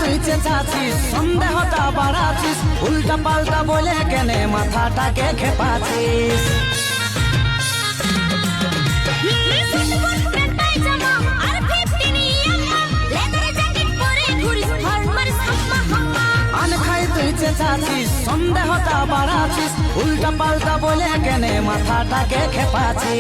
তুই চেঁচাছিস, সন্দেহটা বাড়াছিস, উল্টা পাল্টা বলে কেনে মাথাটাকে খেপাছিস। আনখাই তুই চেঁচাছিস, সন্দেহটা বাড়াছিস, উল্টা পাল্টা বলে কেনে মাথাটাকে খেপাছিস।